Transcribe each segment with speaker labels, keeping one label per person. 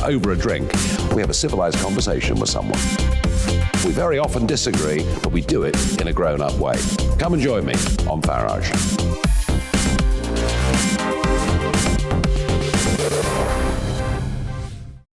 Speaker 1: over a drink, we have a civilised conversation with someone. We very often disagree, but we do it in a grown-up way. Come and join me on Farage.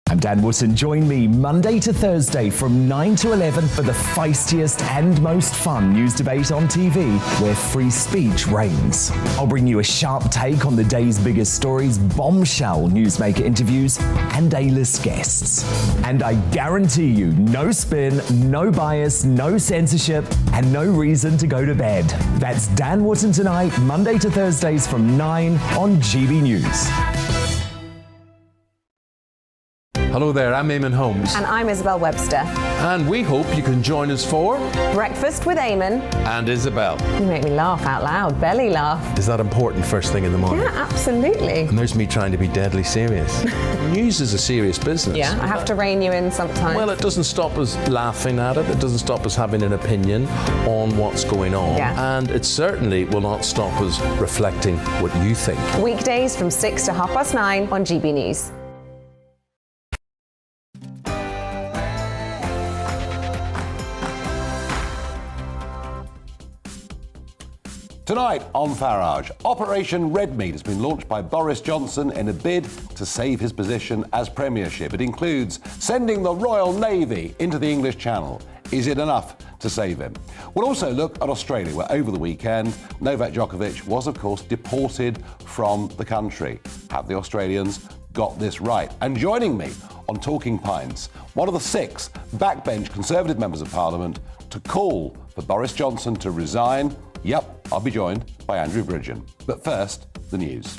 Speaker 2: I'm Dan Wootton. Join me Monday to Thursday from 9 to 11 for the feistiest and most fun news debate on TV, where free speech reigns. I'll bring you a sharp take on the day's biggest stories, bombshell newsmaker interviews, and A-list guests. And I guarantee you, no spin, no bias, no censorship, and no reason to go to bed. That's Dan Wootton tonight, Monday to Thursdays from 9 on GB News.
Speaker 3: Hello there, I'm Eamon Holmes.
Speaker 4: And I'm Isabel Webster.
Speaker 3: And we hope you can join us for
Speaker 4: Breakfast with Eamon.
Speaker 3: And Isabel.
Speaker 4: You make me laugh out loud, belly laugh.
Speaker 3: Is that important first thing in the morning?
Speaker 4: Yeah, absolutely.
Speaker 3: And there's me trying to be deadly serious. News is a serious business.
Speaker 4: Yeah, I have to rein you in sometimes.
Speaker 3: Well, it doesn't stop us laughing at it. It doesn't stop us having an opinion on what's going on.
Speaker 4: Yeah.
Speaker 3: And it certainly will not stop us reflecting what you think.
Speaker 4: Weekdays from 6 to 9:30 on GB News.
Speaker 1: Tonight on Farage, Operation Redmeat has been launched by Boris Johnson in a bid to save his position as Premiership. It includes sending the Royal Navy into the English Channel. Is it enough to save him? We'll also look at Australia, where over the weekend, Novak Djokovic was, of course, deported from the country. Have the Australians got this right? And joining me on Talking Pints, one of the 6 backbench Conservative members of Parliament to call for Boris Johnson to resign. Yep, I'll be joined by Andrew Bridgen. But first, the news.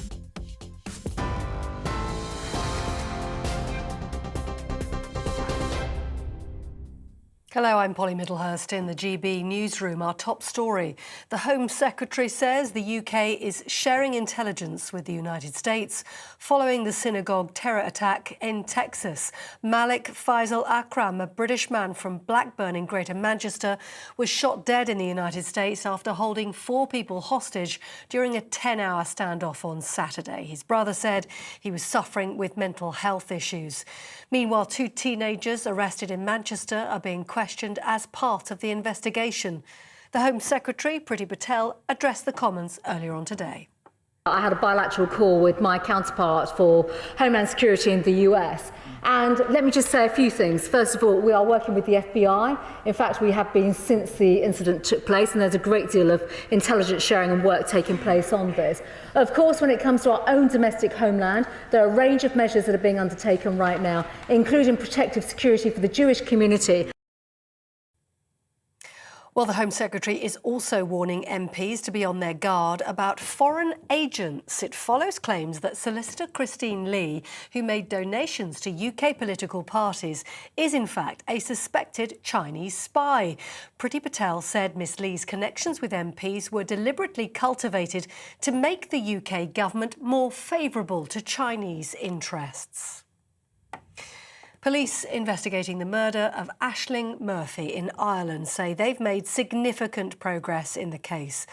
Speaker 5: Hello, I'm Polly Middlehurst in the GB newsroom. Our top story. The Home Secretary says the UK is sharing intelligence with the United States following the synagogue terror attack in Texas. Malik Faisal Akram, a British man from Blackburn in Greater Manchester, was shot dead in the United States after holding 4 people hostage during a 10-hour standoff on Saturday. His brother said he was suffering with mental health issues. Meanwhile, 2 teenagers arrested in Manchester are being questioned as part of the investigation. The Home Secretary, Priti Patel, addressed the Commons earlier on today.
Speaker 6: I had a bilateral call with my counterpart for Homeland Security in the US. And let me just say a few things. First of all, we are working with the FBI. In fact, we have been since the incident took place, and there's a great deal of intelligence sharing and work taking place on this. Of course, when it comes to our own domestic homeland, there are a range of measures that are being undertaken right now, including protective security for the Jewish community.
Speaker 5: Well, the Home Secretary is also warning MPs to be on their guard about foreign agents. It follows claims that solicitor Christine Lee, who made donations to UK political parties, is in fact a suspected Chinese spy. Priti Patel said Miss Lee's connections with MPs were deliberately cultivated to make the UK government more favourable to Chinese interests. Police investigating the murder of Aisling Murphy in Ireland say they've made significant progress in the case.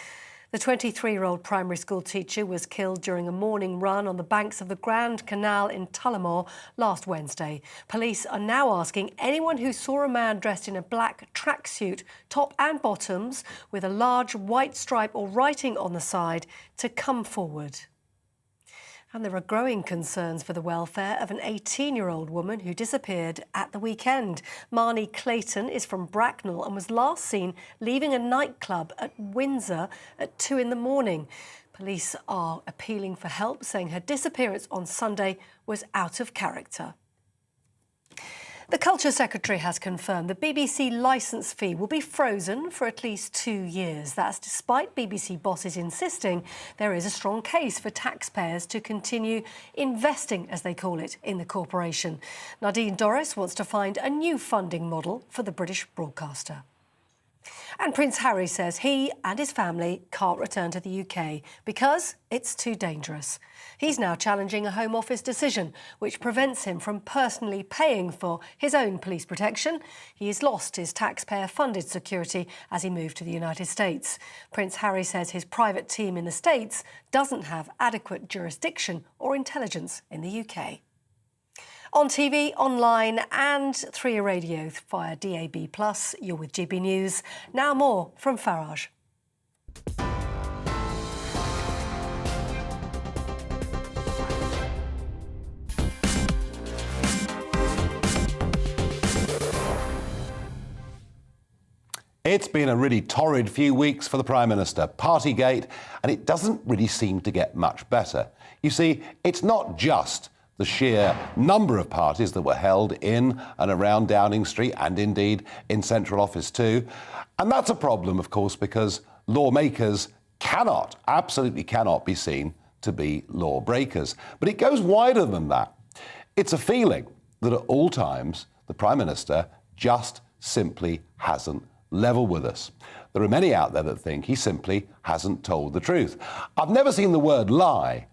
Speaker 5: The 23-year-old primary school teacher was killed during a morning run on the banks of the Grand Canal in Tullamore last Wednesday. Police are now asking anyone who saw a man dressed in a black tracksuit, top and bottoms, with a large white stripe or writing on the side to come forward. And there are growing concerns for the welfare of an 18-year-old woman who disappeared at the weekend. Marnie Clayton is from Bracknell and was last seen leaving a nightclub at Windsor at 2 in the morning. Police are appealing for help, saying her disappearance on Sunday was out of character. The Culture Secretary has confirmed the BBC licence fee will be frozen for at least 2 years. That's despite BBC bosses insisting there is a strong case for taxpayers to continue investing, as they call it, in the corporation. Nadine Dorris wants to find a new funding model for the British broadcaster. And Prince Harry says he and his family can't return to the UK because it's too dangerous. He's now challenging a Home Office decision which prevents him from personally paying for his own police protection. He has lost his taxpayer-funded security as he moved to the United States. Prince Harry says his private team in the States doesn't have adequate jurisdiction or intelligence in the UK. On TV, online and 3 Radio via DAB+. You're with GB News. Now more from Farage.
Speaker 1: It's been a really torrid few weeks for the Prime Minister, Partygate, and it doesn't really seem to get much better. You see, it's not just the sheer number of parties that were held in and around Downing Street and indeed in Central Office too. And that's a problem, of course, because lawmakers absolutely cannot be seen to be lawbreakers. But it goes wider than that. It's a feeling that at all times the Prime Minister just simply hasn't level with us. There are many out there that think he simply hasn't told the truth. I've never seen the word lie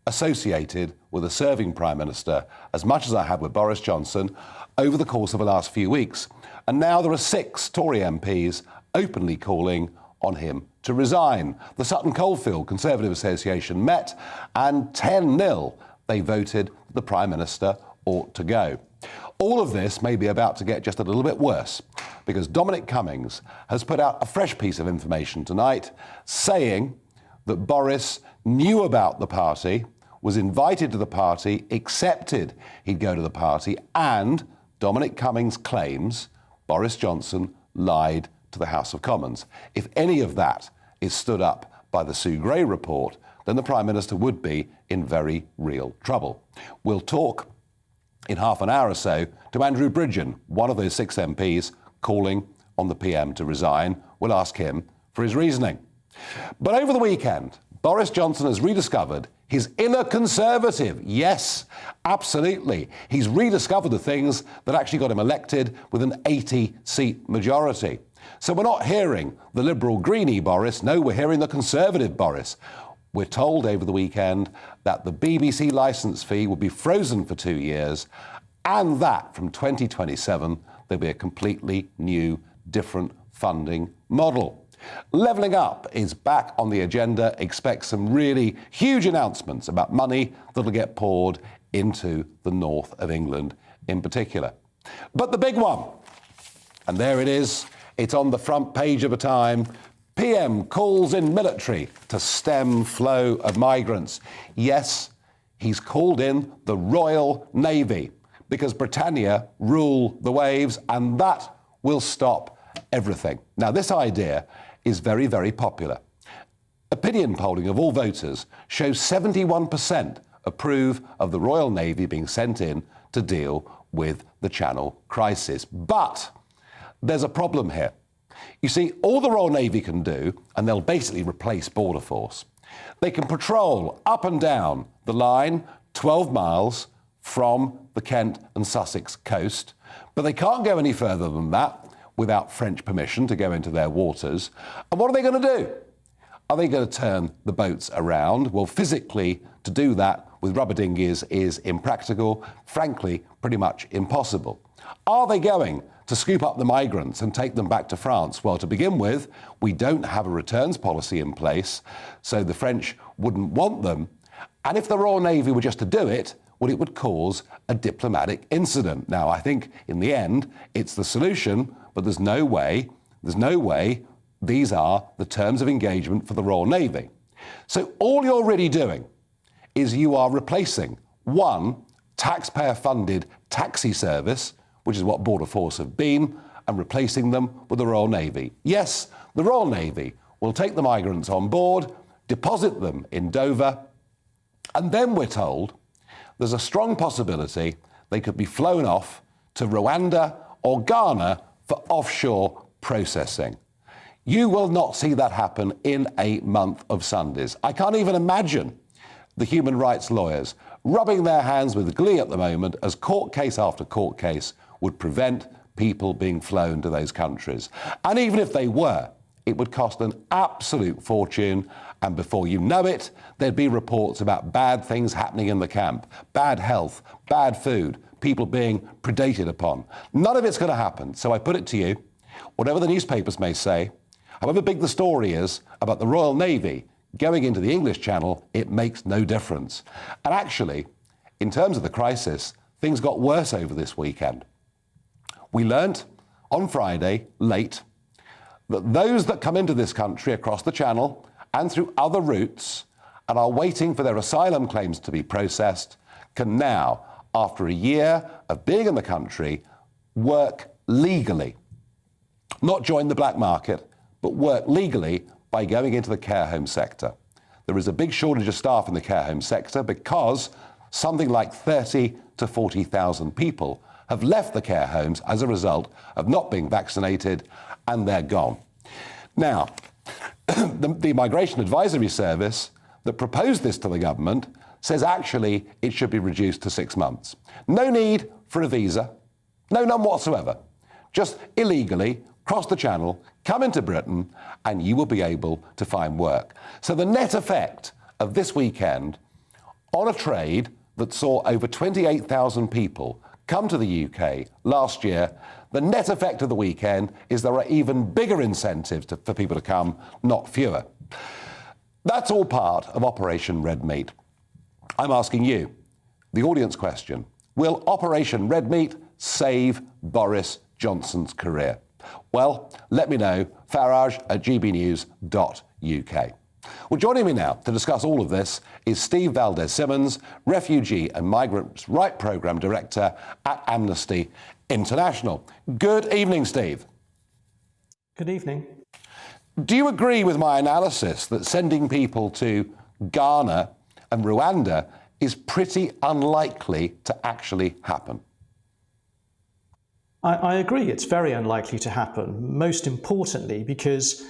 Speaker 1: associated with a serving Prime Minister as much as I have with Boris Johnson over the course of the last few weeks. And now there are 6 Tory MPs openly calling on him to resign. The Sutton Coldfield Conservative Association met and 10-0 they voted the Prime Minister ought to go. All of this may be about to get just a little bit worse because Dominic Cummings has put out a fresh piece of information tonight saying that Boris knew about the party, was invited to the party, accepted he'd go to the party, and Dominic Cummings claims Boris Johnson lied to the House of Commons. If any of that is stood up by the Sue Gray report, then the Prime Minister would be in very real trouble. We'll talk in half an hour or so to Andrew Bridgen, one of those 6 MPs calling on the PM to resign. We'll ask him for his reasoning. But over the weekend, Boris Johnson has rediscovered his inner Conservative. Yes, absolutely. He's rediscovered the things that actually got him elected with an 80-seat majority. So we're not hearing the Liberal Greenie Boris. No, we're hearing the Conservative Boris. We're told over the weekend that the BBC licence fee will be frozen for 2 years and that from 2027 there'll be a completely new, different funding model. Levelling Up is back on the agenda. Expect some really huge announcements about money that'll get poured into the north of England in particular. But the big one, and there it is, it's on the front page of a Time. PM calls in military to stem flow of migrants. Yes, he's called in the Royal Navy because Britannia rule the waves and that will stop everything. Now, this idea is very, very popular. Opinion polling of all voters shows 71% approve of the Royal Navy being sent in to deal with the Channel crisis. But there's a problem here. You see, all the Royal Navy can do, and they'll basically replace Border Force, they can patrol up and down the line 12 miles from the Kent and Sussex coast, but they can't go any further than that without French permission to go into their waters. And what are they going to do? Are they going to turn the boats around? Well, physically, to do that with rubber dinghies is impractical, frankly, pretty much impossible. Are they going to scoop up the migrants and take them back to France? Well, to begin with, we don't have a returns policy in place, so the French wouldn't want them. And if the Royal Navy were just to do it, well, it would cause a diplomatic incident. Now, I think in the end, it's the solution, but there's no way these are the terms of engagement for the Royal Navy. So all you're really doing is you are replacing one taxpayer-funded taxi service, which is what Border Force have been, and replacing them with the Royal Navy. Yes, the Royal Navy will take the migrants on board, deposit them in Dover, and then we're told there's a strong possibility they could be flown off to Rwanda or Ghana for offshore processing. You will not see that happen in a month of Sundays. I can't even imagine the human rights lawyers rubbing their hands with glee at the moment as court case after court case would prevent people being flown to those countries. And even if they were, it would cost an absolute fortune, and before you know it, there'd be reports about bad things happening in the camp, bad health, bad food, people being predated upon. None of it's going to happen. So I put it to you, whatever the newspapers may say, however big the story is about the Royal Navy going into the English Channel, it makes no difference. And actually, in terms of the crisis, things got worse over this weekend. We learnt on Friday, late, that those that come into this country across the Channel and through other routes and are waiting for their asylum claims to be processed can now, after a year of being in the country, work legally. Not join the black market, but work legally by going into the care home sector. There is a big shortage of staff in the care home sector because something like 30 to 40,000 people have left the care homes as a result of not being vaccinated, and they're gone. Now, the Migration Advisory Service that proposed this to the government says actually it should be reduced to 6 months. No need for a visa, none whatsoever. Just illegally cross the Channel, come into Britain, and you will be able to find work. So the net effect of this weekend on a trade that saw over 28,000 people come to the UK last year, the net effect of the weekend is there are even bigger incentives for people to come, not fewer. That's all part of Operation Red Meat. I'm asking you, the audience question, will Operation Red Meat save Boris Johnson's career? Well, let me know, farage@gbnews.uk. Well, joining me now to discuss all of this is Steve Valdez-Simmons, Refugee and Migrants' Right Programme Director at Amnesty International. Good evening, Steve.
Speaker 7: Good evening.
Speaker 1: Do you agree with my analysis that sending people to Ghana and Rwanda is pretty unlikely to actually happen?
Speaker 7: I agree it's very unlikely to happen, most importantly because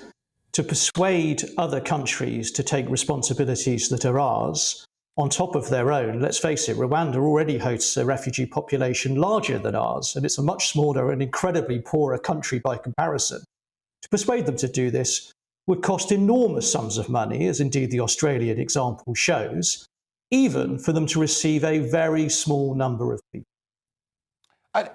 Speaker 7: to persuade other countries to take responsibilities that are ours on top of their own, let's face it, Rwanda already hosts a refugee population larger than ours, and it's a much smaller and incredibly poorer country by comparison. To persuade them to do this would cost enormous sums of money, as indeed the Australian example shows, even for them to receive a very small number of people.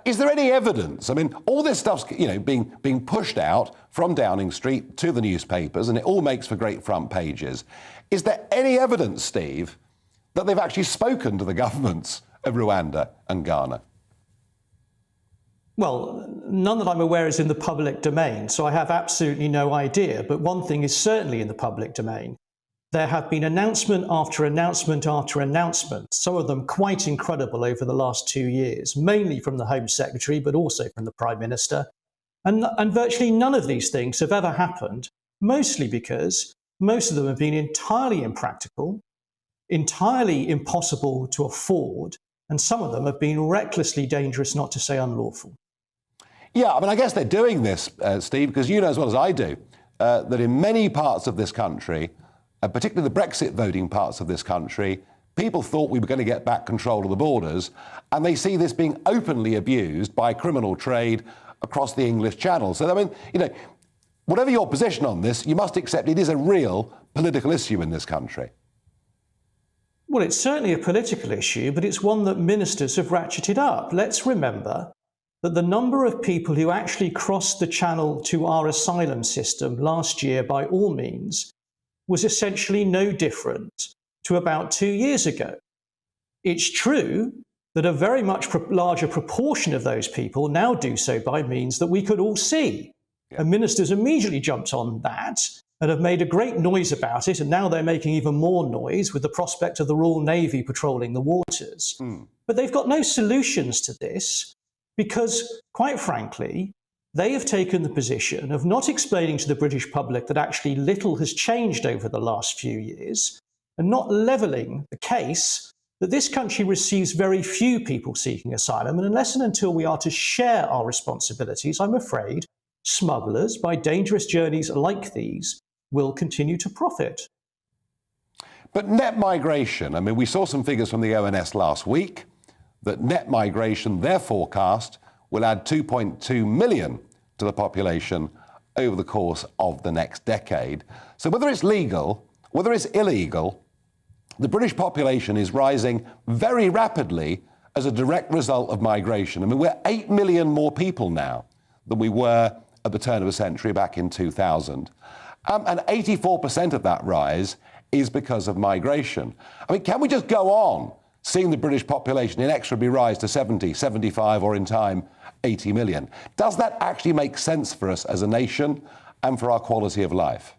Speaker 1: Is there any evidence? I mean, all this stuff's being pushed out from Downing Street to the newspapers, and it all makes for great front pages. Is there any evidence, Steve, that they've actually spoken to the governments of Rwanda and Ghana?
Speaker 7: Well, none that I'm aware is in the public domain, so I have absolutely no idea. But one thing is certainly in the public domain. There have been announcement after announcement after announcement, some of them quite incredible over the last 2 years, mainly from the Home Secretary, but also from the Prime Minister. And virtually none of these things have ever happened, mostly because most of them have been entirely impractical, entirely impossible to afford, and some of them have been recklessly dangerous, not to say unlawful.
Speaker 1: Yeah, I mean, I guess they're doing this, Steve, because you know as well as I do that in many parts of this country, particularly the Brexit voting parts of this country, people thought we were going to get back control of the borders, and they see this being openly abused by criminal trade across the English Channel. So, I mean, whatever your position on this, you must accept it is a real political issue in this country.
Speaker 7: Well, it's certainly a political issue, but it's one that ministers have ratcheted up. Let's remember that the number of people who actually crossed the Channel to our asylum system last year, by all means, was essentially no different to about 2 years ago. It's true that a very much larger proportion of those people now do so by means that we could all see. Yeah. And ministers immediately jumped on that and have made a great noise about it, and now they're making even more noise with the prospect of the Royal Navy patrolling the waters. But they've got no solutions to this because, quite frankly, they have taken the position of not explaining to the British public that actually little has changed over the last few years, and not levelling the case that this country receives very few people seeking asylum, and unless and until we are to share our responsibilities, I'm afraid smugglers, by dangerous journeys like these, will continue to profit.
Speaker 1: But net migration, I mean, we saw some figures from the ONS last week that net migration, their forecast, will add 2.2 million to the population over the course of the next decade. So whether it's legal, whether it's illegal, the British population is rising very rapidly as a direct result of migration. I mean, we're 8 million more people now than we were at the turn of the century back in 2000. And 84% of that rise is because of migration. I mean, can we just go on seeing the British population inexorably rise to 70, 75, or in time, 80 million. Does that actually make sense for us as a nation and for our quality of life?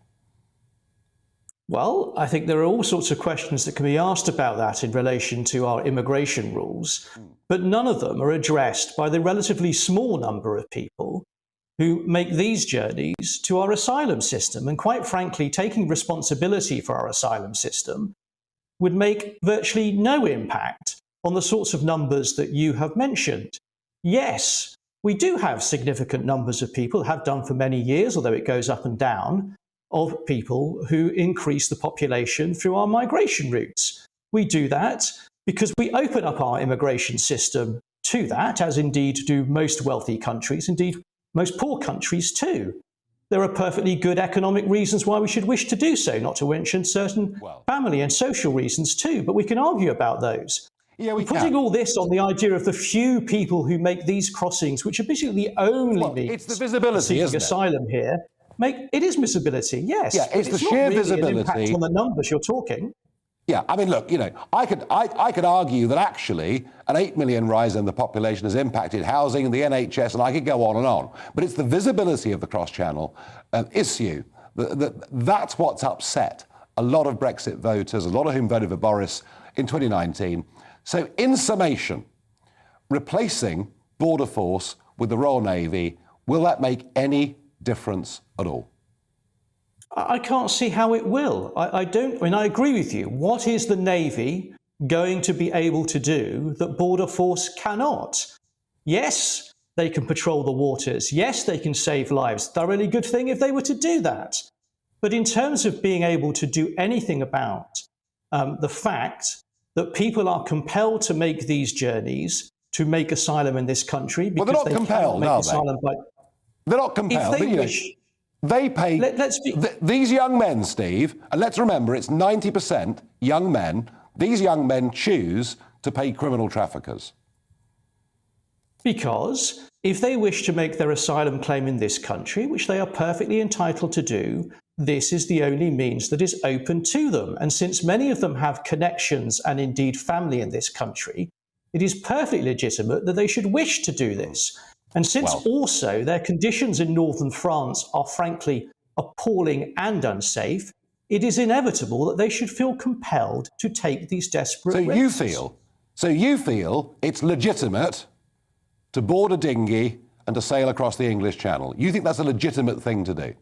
Speaker 7: Well, I think there are all sorts of questions that can be asked about that in relation to our immigration rules, but none of them are addressed by the relatively small number of people who make these journeys to our asylum system. And quite frankly, taking responsibility for our asylum system would make virtually no impact on the sorts of numbers that you have mentioned. Yes, we do have significant numbers of people, have done for many years, although it goes up and down, of people who increase the population through our migration routes. We do that because we open up our immigration system to that, as indeed do most wealthy countries, indeed most poor countries too. There are perfectly good economic reasons why we should wish to do so, not to mention certain family and social reasons too, but we can argue about those.
Speaker 1: Yeah, we
Speaker 7: Putting
Speaker 1: can.
Speaker 7: all this on the idea of the few people who make these crossings, which are basically the only means
Speaker 1: it's the visibility,
Speaker 7: seeking
Speaker 1: isn't it?
Speaker 7: asylum here, it is visibility, yes.
Speaker 1: Yeah, it's the
Speaker 7: not
Speaker 1: sheer
Speaker 7: really
Speaker 1: visibility.
Speaker 7: An impact on the numbers you're talking.
Speaker 1: Yeah, I mean, look, I could argue that actually an 8 million rise in the population has impacted housing and the NHS, and I could go on. But it's the visibility of the cross-channel issue that's what's upset a lot of Brexit voters, a lot of whom voted for Boris in 2019. So, in summation, replacing Border Force with the Royal Navy, will that make any difference at all?
Speaker 7: I can't see how it will. I agree with you. What is the Navy going to be able to do that Border Force cannot? Yes, they can patrol the waters. Yes, they can save lives. Thoroughly good thing if they were to do that. But in terms of being able to do anything about the fact that people are compelled to make these journeys to make asylum in this country because
Speaker 1: they're not
Speaker 7: they
Speaker 1: compelled,
Speaker 7: cannot make asylum by...
Speaker 1: They're not compelled.
Speaker 7: If they wish...
Speaker 1: They pay these young men, Steve, and let's remember it's 90% young men. These young men choose to pay criminal traffickers.
Speaker 7: Because if they wish to make their asylum claim in this country, which they are perfectly entitled to do, this is the only means that is open to them. And since many of them have connections and indeed family in this country, it is perfectly legitimate that they should wish to do this. And since also their conditions in northern France are frankly appalling and unsafe, it is inevitable that they should feel compelled to take these desperate risks.
Speaker 1: So you feel it's legitimate to board a dinghy and to sail across the English Channel? You think that's a legitimate thing to do?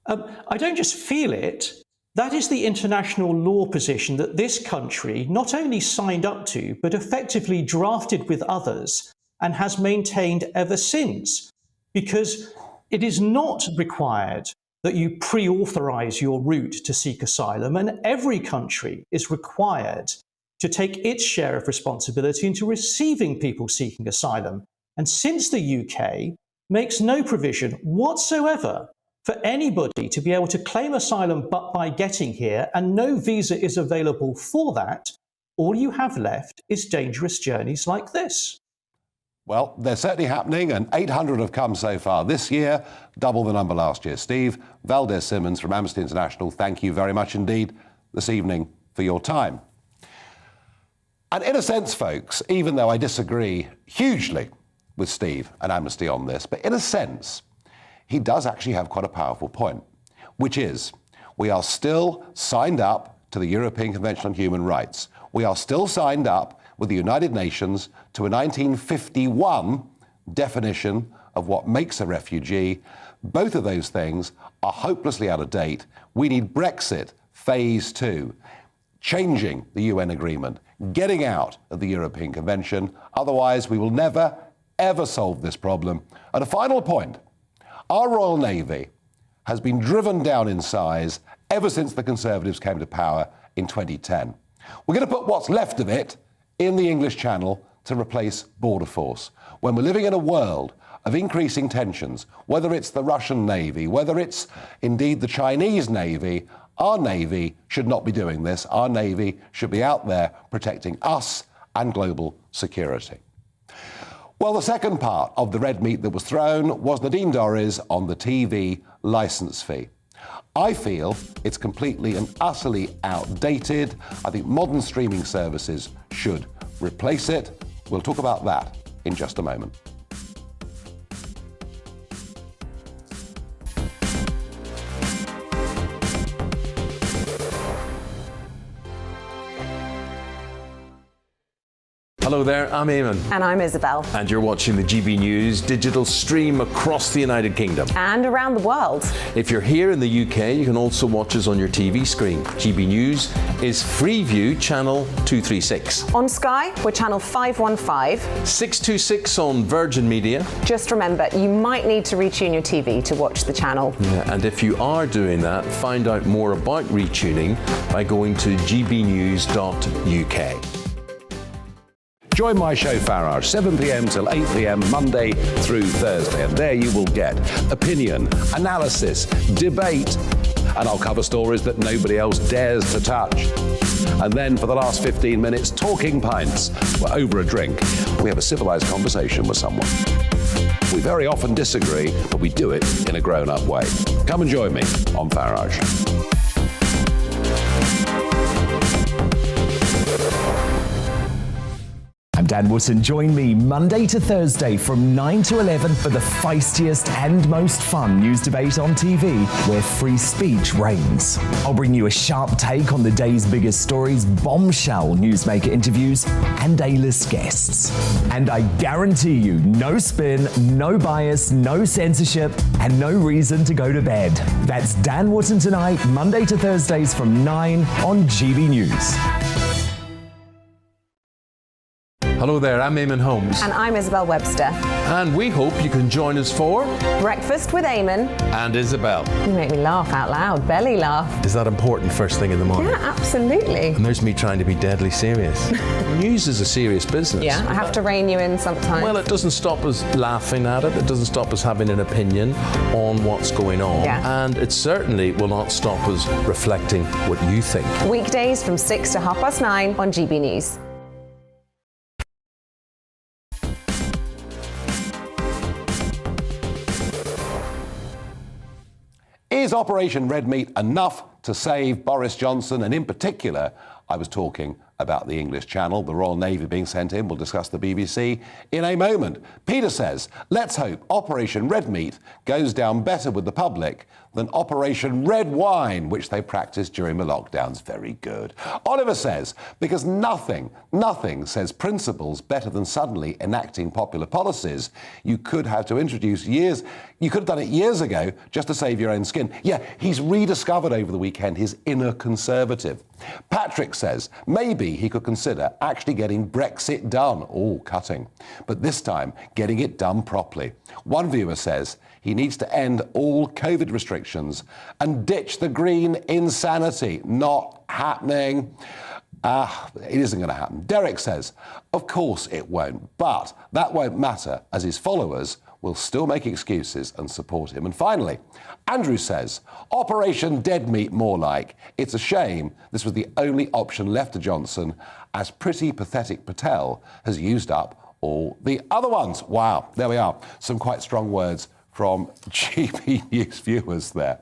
Speaker 7: I don't just feel it. That is the international law position that this country not only signed up to, but effectively drafted with others and has maintained ever since, because it is not required that you pre-authorize your route to seek asylum, and every country is required to take its share of responsibility into receiving people seeking asylum. And since the UK makes no provision whatsoever for anybody to be able to claim asylum but by getting here, and no visa is available for that, all you have left is dangerous journeys like this.
Speaker 1: Well, they're certainly happening, and 800 have come so far this year, double the number last year. Steve Valdez-Simmons from Amnesty International, thank you very much indeed this evening for your time. And in a sense, folks, even though I disagree hugely with Steve and Amnesty on this, but in a sense, he does actually have quite a powerful point, which is we are still signed up to the European Convention on Human Rights. We are still signed up with the United Nations to a 1951 definition of what makes a refugee. Both of those things are hopelessly out of date. We need Brexit phase 2, changing the UN agreement, getting out of the European Convention. Otherwise, we will never, ever solve this problem. And a final point, our Royal Navy has been driven down in size ever since the Conservatives came to power in 2010. We're going to put what's left of it in the English Channel to replace Border Force. When we're living in a world of increasing tensions, whether it's the Russian Navy, whether it's indeed the Chinese Navy, our Navy should not be doing this. Our Navy should be out there protecting us and global security. Well, the second part of the red meat that was thrown was Nadine Dorries on the TV licence fee. I feel it's completely and utterly outdated. I think modern streaming services should replace it. We'll talk about that in just a moment.
Speaker 3: Hello there, I'm Eamon.
Speaker 4: And I'm Isabel.
Speaker 3: And you're watching the GB News digital stream across the United Kingdom.
Speaker 4: And around the world.
Speaker 3: If you're here in the UK, you can also watch us on your TV screen. GB News is Freeview channel 236.
Speaker 4: On Sky, we're channel 515.
Speaker 3: 626 on Virgin Media.
Speaker 4: Just remember, you might need to retune your TV to watch the channel.
Speaker 3: Yeah, and if you are doing that, find out more about retuning by going to gbnews.uk.
Speaker 1: Join my show Farage, 7 p.m. till 8 p.m. Monday through Thursday, and there you will get opinion, analysis, debate, and I'll cover stories that nobody else dares to touch. And then for the last 15 minutes, talking pints. We're over a drink. We have a civilized conversation with someone. We very often disagree, but we do it in a grown-up way. Come and join me on Farage.
Speaker 2: I'm Dan Wootton. Join me Monday to Thursday from 9 to 11 for the feistiest and most fun news debate on TV, where free speech reigns. I'll bring you a sharp take on the day's biggest stories, bombshell newsmaker interviews, and A-list guests. And I guarantee you, no spin, no bias, no censorship, and no reason to go to bed. That's Dan Wootton tonight, Monday to Thursdays from 9 on GB News.
Speaker 3: Hello there, I'm Eamon Holmes.
Speaker 4: And I'm Isabel Webster.
Speaker 3: And we hope you can join us for
Speaker 4: Breakfast with Eamon.
Speaker 3: And Isabel.
Speaker 4: You make me laugh out loud, belly laugh.
Speaker 3: Is that important first thing in the morning?
Speaker 4: Yeah, absolutely.
Speaker 3: And there's me trying to be deadly serious. News is a serious business.
Speaker 4: Yeah, I have to rein you in sometimes.
Speaker 3: Well, it doesn't stop us laughing at it. It doesn't stop us having an opinion on what's going on.
Speaker 4: Yeah.
Speaker 3: And it certainly will not stop us reflecting what you think.
Speaker 4: Weekdays from 6 to 9:30 on GB News.
Speaker 1: Is Operation Red Meat enough to save Boris Johnson? And in particular, I was talking about the English Channel, the Royal Navy being sent in. We'll discuss the BBC in a moment. Peter says, let's hope Operation Red Meat goes down better with the public than Operation Red Wine, which they practiced during the lockdowns. Very good. Oliver says, because nothing says principles better than suddenly enacting popular policies. You could have done it years ago just to save your own skin. Yeah, he's rediscovered over the weekend his inner conservative. Patrick says, maybe he could consider actually getting Brexit done. Oh, cutting. But this time, getting it done properly. One viewer says he needs to end all COVID restrictions and ditch the green insanity. Not happening. It isn't going to happen. Derek says, of course it won't, but that won't matter as his followers will still make excuses and support him. And finally, Andrew says, Operation Dead Meat more like. It's a shame this was the only option left to Johnson, as pretty pathetic Patel has used up all the other ones. Wow, there we are. Some quite strong words from GB News viewers there.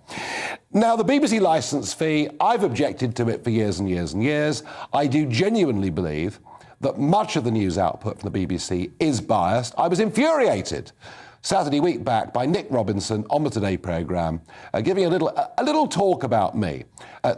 Speaker 1: Now, the BBC licence fee, I've objected to it for years and years and years. I do genuinely believe that much of the news output from the BBC is biased. I was infuriated Saturday week back by Nick Robinson on the Today programme, giving a little talk about me,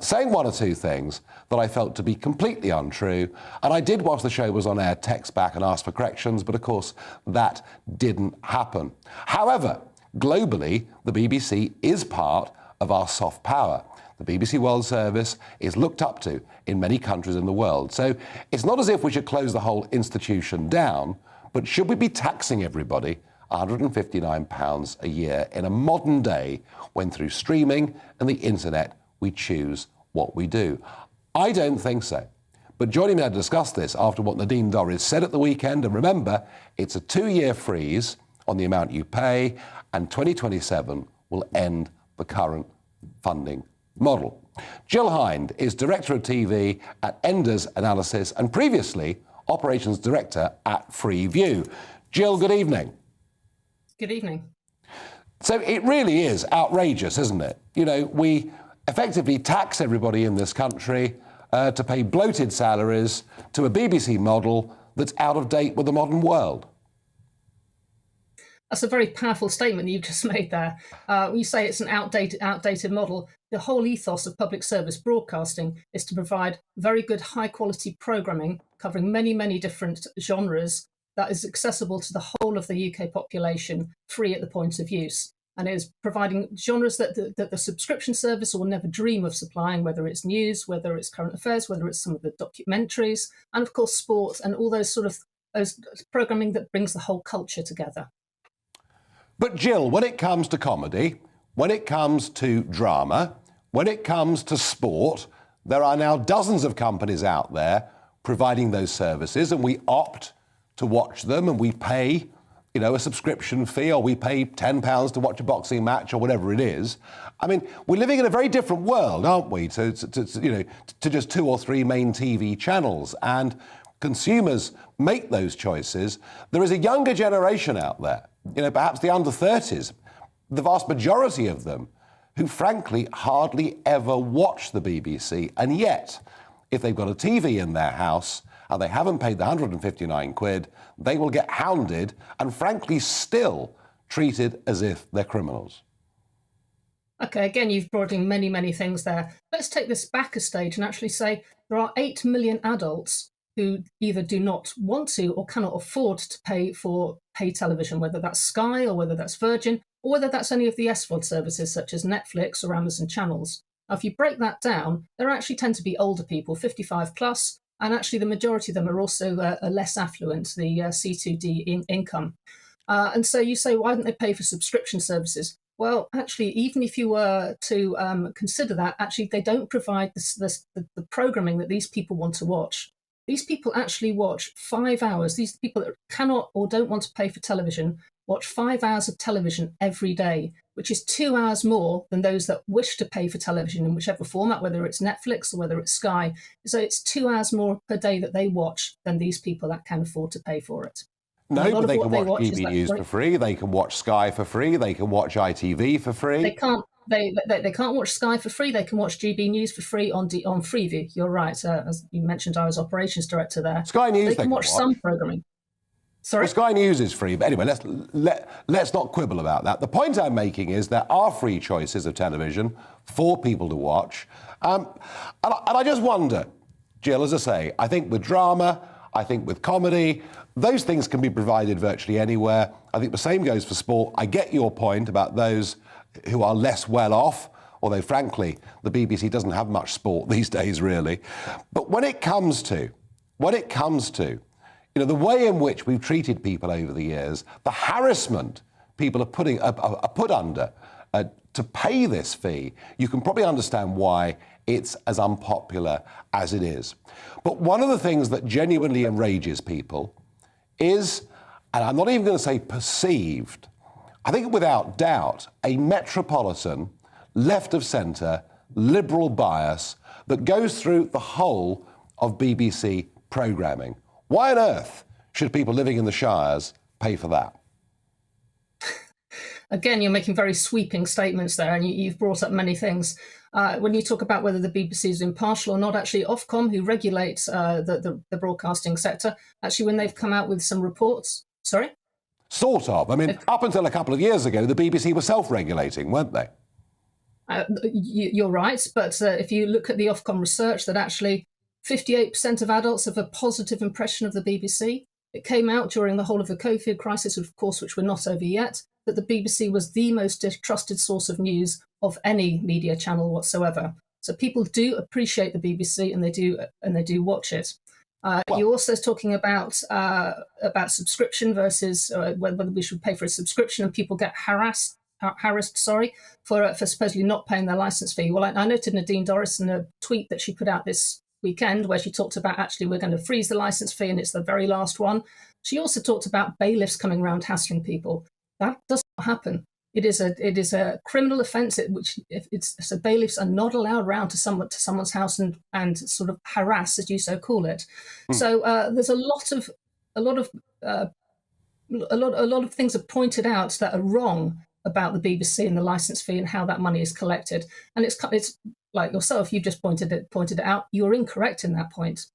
Speaker 1: saying one or two things that I felt to be completely untrue. And I did, whilst the show was on air, text back and ask for corrections, but of course that didn't happen. However, globally, the BBC is part of our soft power. The BBC World Service is looked up to in many countries in the world. So it's not as if we should close the whole institution down, but should we be taxing everybody £159 a year in a modern day when through streaming and the internet we choose what we do? I don't think so. But joining me now to discuss this after what Nadine Dorries said at the weekend, and remember, it's a 2-year freeze on the amount you pay, and 2027 will end the current funding model. Jill Hind is Director of TV at Enders Analysis and previously Operations Director at Freeview. Jill, good evening.
Speaker 8: Good evening.
Speaker 1: So it really is outrageous, isn't it? You know, we effectively tax everybody in this country to pay bloated salaries to a BBC model that's out of date with the modern world.
Speaker 8: That's a very powerful statement you've just made there. When you say it's an outdated model, the whole ethos of public service broadcasting is to provide very good, high-quality programming covering many, many different genres that is accessible to the whole of the UK population, free at the point of use. And it is providing genres that the subscription service will never dream of supplying, whether it's news, whether it's current affairs, whether it's some of the documentaries, and of course sport, and all those those programming that brings the whole culture together.
Speaker 1: But Jill, when it comes to comedy, when it comes to drama, when it comes to sport, there are now dozens of companies out there providing those services, and we opt to watch them, and we pay, you know, a subscription fee, or we pay £10 to watch a boxing match, or whatever it is. I mean, we're living in a very different world, aren't we, to just 2 or 3 main TV channels, and consumers make those choices. There is a younger generation out there, you know, perhaps the under 30s, the vast majority of them, who frankly hardly ever watch the BBC. And yet, if they've got a TV in their house and they haven't paid the 159 quid, they will get hounded and frankly still treated as if they're criminals.
Speaker 8: Okay, again, you've brought in many, many things there. Let's take this back a stage and actually say there are 8 million adults who either do not want to or cannot afford to pay for pay television, whether that's Sky or whether that's Virgin, or whether that's any of the SVOD services such as Netflix or Amazon channels. Now, if you break that down, there actually tend to be older people, 55 plus, and actually the majority of them are also less affluent, the C2D income. And so you say, why don't they pay for subscription services? Well, actually, even if you were to consider that, actually they don't provide the programming that these people want to watch. These people actually watch 5 hours. These people that cannot or don't want to pay for television watch 5 hours of television every day, which is 2 hours more than those that wish to pay for television in whichever format, whether it's Netflix or whether it's Sky. So it's 2 hours more per day that they watch than these people that can afford to pay for it.
Speaker 1: No, but they can watch GBNews for free. They can watch Sky for free. They can watch ITV for free.
Speaker 8: They can't. They can't watch Sky for free. They can watch GBNews for free on Freeview. You're right. As you mentioned, I was operations director there.
Speaker 1: Sky News.
Speaker 8: They can watch some programming. Sorry?
Speaker 1: Well, Sky News is free, but anyway, let's not quibble about that. The point I'm making is there are free choices of television for people to watch. And I just wonder, Jill, as I say, I think with drama, I think with comedy, those things can be provided virtually anywhere. I think the same goes for sport. I get your point about those who are less well off, although frankly, the BBC doesn't have much sport these days, really. But when it comes to, you know, the way in which we've treated people over the years, the harassment people are put under to pay this fee, you can probably understand why it's as unpopular as it is. But one of the things that genuinely enrages people is, and I'm not even going to say perceived, I think without doubt, a metropolitan, left of centre, liberal bias that goes through the whole of BBC programming. Why on earth should people living in the Shires pay for that?
Speaker 8: Again, you're making very sweeping statements there, and you've brought up many things. When you talk about whether the BBC is impartial or not, actually Ofcom, who regulates the broadcasting sector, actually when they've come out with some reports... Sorry?
Speaker 1: Sort of. I mean, up until a couple of years ago, the BBC were self-regulating, weren't they?
Speaker 8: You're right, but if you look at the Ofcom research, that actually 58% of adults have a positive impression of the BBC. It came out during the whole of the COVID crisis, of course, which we're not over yet, that the BBC was the most trusted source of news of any media channel whatsoever. So people do appreciate the BBC, and they do watch it. You're also talking about subscription versus whether we should pay for a subscription, and people get harassed for supposedly not paying their licence fee. Well, I noted Nadine Dorris in a tweet that she put out this weekend where she talked about actually we're going to freeze the licence fee, and it's the very last one. She also talked about bailiffs coming around hassling people. That does not happen. It is a criminal offence, so bailiffs are not allowed round to someone's house and sort of harass, as you so call it. So there's a lot of things are pointed out that are wrong about the BBC and the licence fee and how that money is collected. And it's like yourself, you just pointed it out. You're incorrect in that point.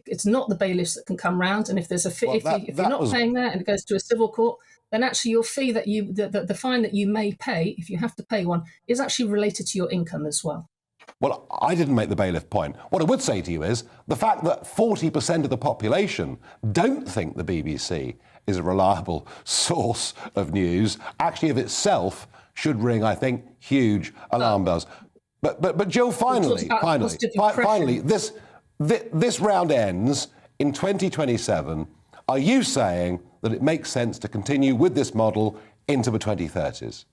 Speaker 8: It's not the bailiffs that can come round, and if there's a fee, if you're not paying that and it goes to a civil court, then actually your fee that the fine that you may pay, if you have to pay one, is actually related to your income as well.
Speaker 1: Well, I didn't make the bailiff point. What I would say to you is the fact that 40% of the population don't think the BBC is a reliable source of news actually of itself should ring, I think, huge alarm bells. But Jill, finally, this round ends in 2027. Are you saying that it makes sense to continue with this model into the 2030s?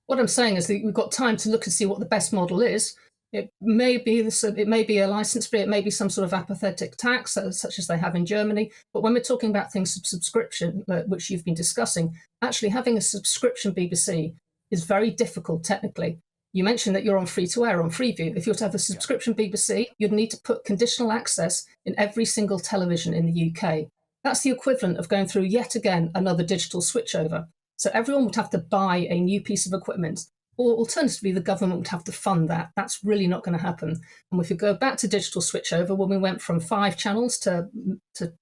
Speaker 8: What I'm saying is that we've got time to look and see what the best model is. It may be a license fee, it may be some sort of apathetic tax, such as they have in Germany. But when we're talking about things of subscription, which you've been discussing, actually having a subscription BBC is very difficult technically. You mentioned that you're on free-to-air, on Freeview. If you were to have a subscription BBC, you'd need to put conditional access in every single television in the UK. That's the equivalent of going through yet again another digital switchover. So everyone would have to buy a new piece of equipment, or alternatively, the government would have to fund that. That's really not going to happen. And if you go back to digital switchover, when we went from 5 channels to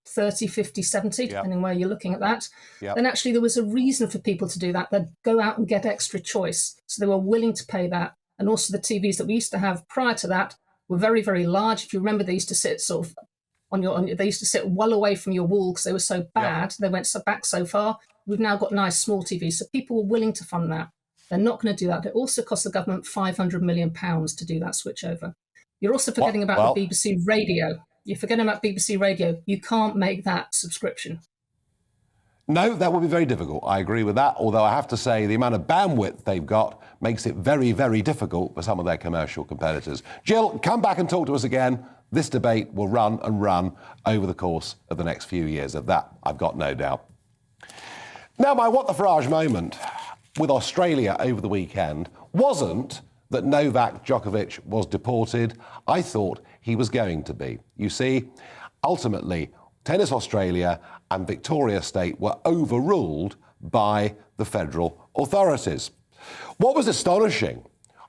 Speaker 8: 30, 50, 70, depending where you're looking at that, then actually there was a reason for people to do that. They'd go out and get extra choice. So they were willing to pay that. And also the TVs that we used to have prior to that were very, very large. If you remember, they used to sit sort of they used to sit well away from your wall because they were so bad. They went back so far. We've now got nice small TVs. So people were willing to fund that. They're not going to do that. It also costs the government £500 million to do that switchover. You're also forgetting about the BBC Radio. You're forgetting about BBC Radio. You can't make that subscription.
Speaker 1: No, that would be very difficult. I agree with that. Although I have to say the amount of bandwidth they've got makes it very, very difficult for some of their commercial competitors. Jill, come back and talk to us again. This debate will run and run over the course of the next few years. Of that, I've got no doubt. Now, my What the Farage moment with Australia over the weekend wasn't that Novak Djokovic was deported. I thought he was going to be. You see, ultimately, Tennis Australia and Victoria State were overruled by the federal authorities. What was astonishing,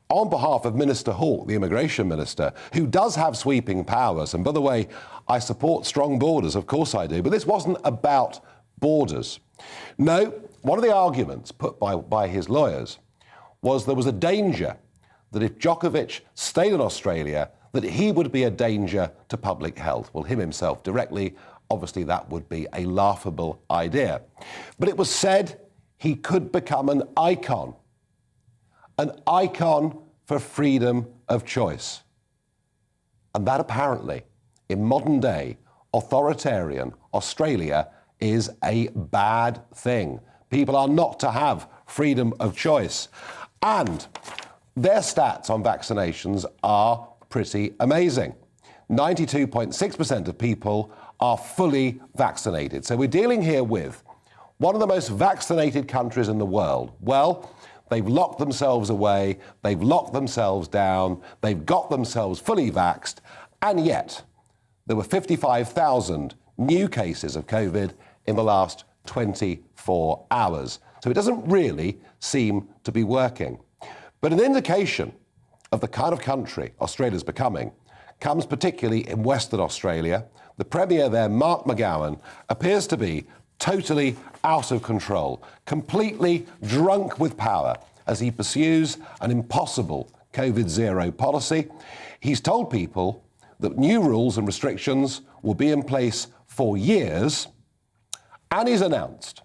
Speaker 1: on behalf of Minister Hawke, the immigration minister, who does have sweeping powers, and by the way, I support strong borders, of course I do, but this wasn't about borders. No, one of the arguments put by his lawyers was there was a danger that if Djokovic stayed in Australia, that he would be a danger to public health. Well, him himself directly, obviously that would be a laughable idea. But it was said he could become an icon for freedom of choice. And that apparently, in modern day, authoritarian Australia is a bad thing. People are not to have freedom of choice. And their stats on vaccinations are pretty amazing. 92.6% of people are fully vaccinated. So we're dealing here with one of the most vaccinated countries in the world. Well, they've locked themselves away, they've locked themselves down, they've got themselves fully vaxxed, and yet there were 55,000 new cases of COVID in the last 24 hours. So it doesn't really seem to be working. But an indication of the kind of country Australia's becoming comes particularly in Western Australia. The Premier there, Mark McGowan, appears to be totally out of control, completely drunk with power as he pursues an impossible COVID-0 policy. He's told people that new rules and restrictions will be in place for years, and he's announced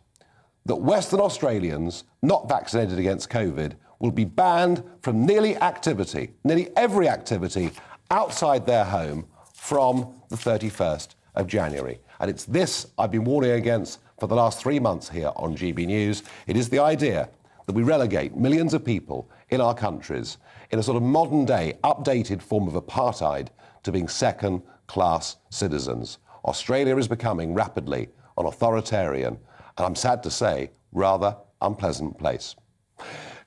Speaker 1: that Western Australians not vaccinated against COVID will be banned from nearly every activity outside their home from the 31st of January. And it's this I've been warning against for the last 3 months here on GB News. It is the idea that we relegate millions of people in our countries in a sort of modern-day, updated form of apartheid to being second-class citizens. Australia is becoming rapidly an authoritarian, and I'm sad to say, rather unpleasant place.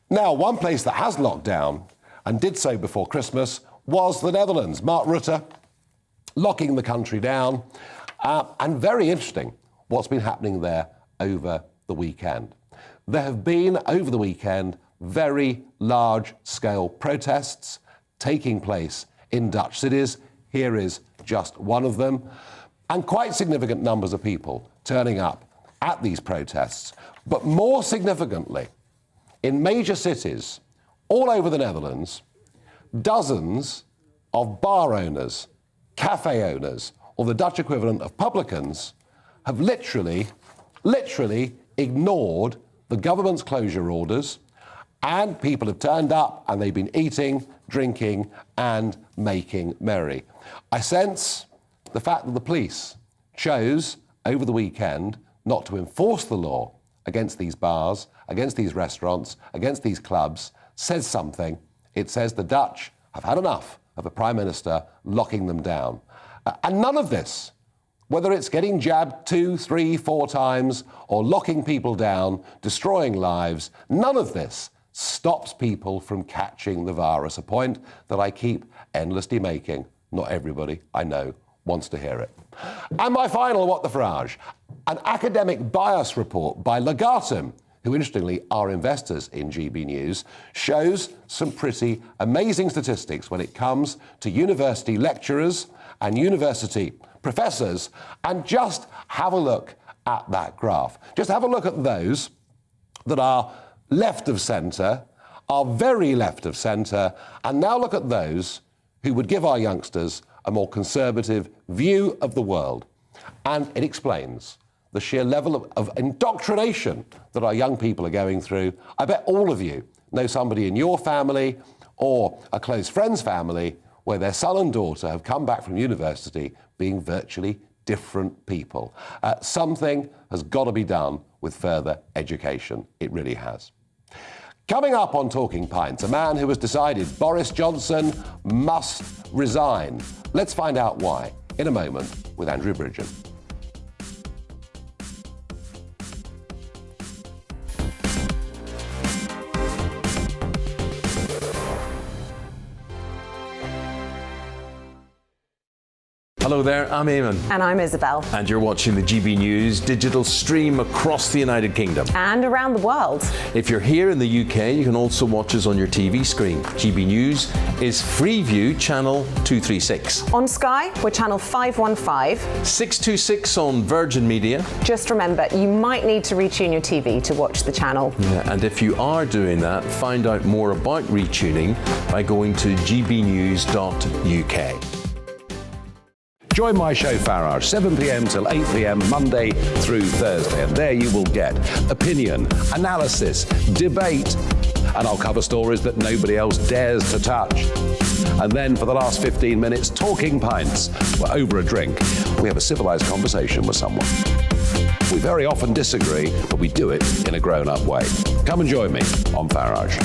Speaker 1: Now, one place that has locked down and did so before Christmas was the Netherlands. Mark Rutte locking the country down. And very interesting what's been happening there over the weekend. there have been, over the weekend, very large-scale protests taking place in Dutch cities. Here is just one of them. And quite significant numbers of people turning up at these protests. But more significantly, in major cities all over the Netherlands, dozens of bar owners, cafe owners, or the Dutch equivalent of publicans, have literally ignored the government's closure orders, and people have turned up and they've been eating, drinking, and making merry. I sense the fact that the police chose over the weekend not to enforce the law against these bars, against these restaurants, against these clubs, says something. It says the Dutch have had enough of the Prime Minister locking them down. And none of this, whether it's getting jabbed 2, 3, 4 times or locking people down, destroying lives, none of this stops people from catching the virus, a point that I keep endlessly making. Not everybody, I know, wants to hear it. And my final What the Farage, an academic bias report by Legatum, who interestingly are investors in GBNews, shows some pretty amazing statistics when it comes to university lecturers and university professors. And just have a look at that graph. Just have a look at those that are left of centre, are very left of centre, and now look at those who would give our youngsters a more conservative view of the world. And it explains the sheer level of indoctrination that our young people are going through. I bet all of you know somebody in your family or a close friend's family where their son and daughter have come back from university being virtually different people. Something has got to be done with further education. It really has. Coming up on Talking Pints, a man who has decided Boris Johnson must resign. Let's find out why in a moment with Andrew Bridgen.
Speaker 3: Hello there, I'm Eamon.
Speaker 4: And I'm Isabel.
Speaker 3: And you're watching the GB News digital stream across the United Kingdom.
Speaker 4: And around the world.
Speaker 3: If you're here in the UK, you can also watch us on your TV screen. GB News is Freeview channel 236.
Speaker 4: On Sky, we're channel 515.
Speaker 3: 626 on Virgin Media.
Speaker 4: Just remember, you might need to retune your TV to watch the channel.
Speaker 3: Yeah, and if you are doing that, find out more about retuning by going to gbnews.uk.
Speaker 1: Join my show Farage, 7 p.m. till 8 p.m. Monday through Thursday, and there you will get opinion, analysis, debate, and I'll cover stories that nobody else dares to touch. And then for the last 15 minutes, Talking Pints. We're over a drink. We have a civilised conversation with someone. We very often disagree, but we do it in a grown-up way. Come and join me on Farage.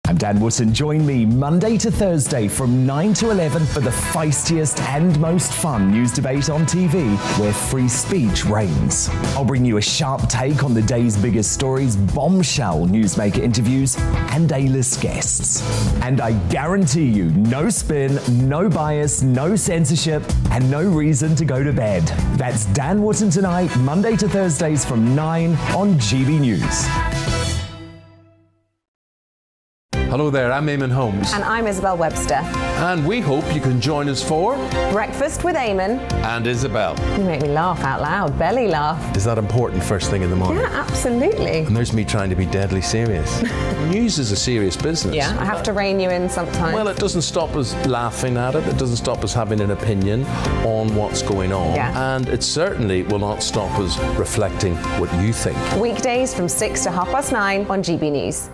Speaker 2: I'm Dan Wootton. Join me Monday to Thursday from 9 to 11 for the feistiest and most fun news debate on TV, where free speech reigns. I'll bring you a sharp take on the day's biggest stories, bombshell newsmaker interviews, and A-list guests. And I guarantee you, no spin, no bias, no censorship, and no reason to go to bed. That's Dan Wootton tonight, Monday to Thursdays from 9 on GB News.
Speaker 3: Hello there, I'm Eamon Holmes.
Speaker 4: And I'm Isabel Webster.
Speaker 3: And we hope you can join us for
Speaker 4: Breakfast with Eamon.
Speaker 3: And Isabel.
Speaker 4: You make me laugh out loud, belly laugh.
Speaker 3: Is that important first thing in the morning?
Speaker 4: Yeah, absolutely.
Speaker 3: And there's me trying to be deadly serious. News is a serious business.
Speaker 4: Yeah, I have to rein you in sometimes.
Speaker 3: Well, it doesn't stop us laughing at it. It doesn't stop us having an opinion on what's going on.
Speaker 4: Yeah.
Speaker 3: And it certainly will not stop us reflecting what you think.
Speaker 4: Weekdays from 6 to 9:30 on GB News.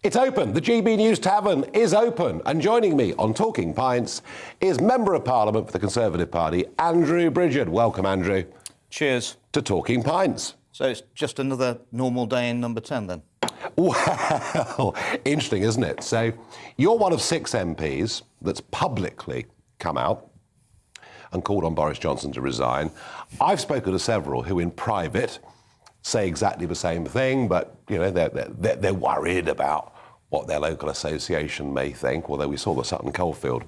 Speaker 1: It's open. The GB News Tavern is open. And joining me on Talking Pints is Member of Parliament for the Conservative Party, Andrew Bridgen. Welcome, Andrew.
Speaker 9: Cheers.
Speaker 1: To Talking Pints.
Speaker 9: So it's just another normal day in number 10 then?
Speaker 1: Well, interesting, isn't it? So you're one of 6 MPs that's publicly come out and called on Boris Johnson to resign. I've spoken to several who in private say exactly the same thing, but they're worried about what their local association may think, although we saw the Sutton Coldfield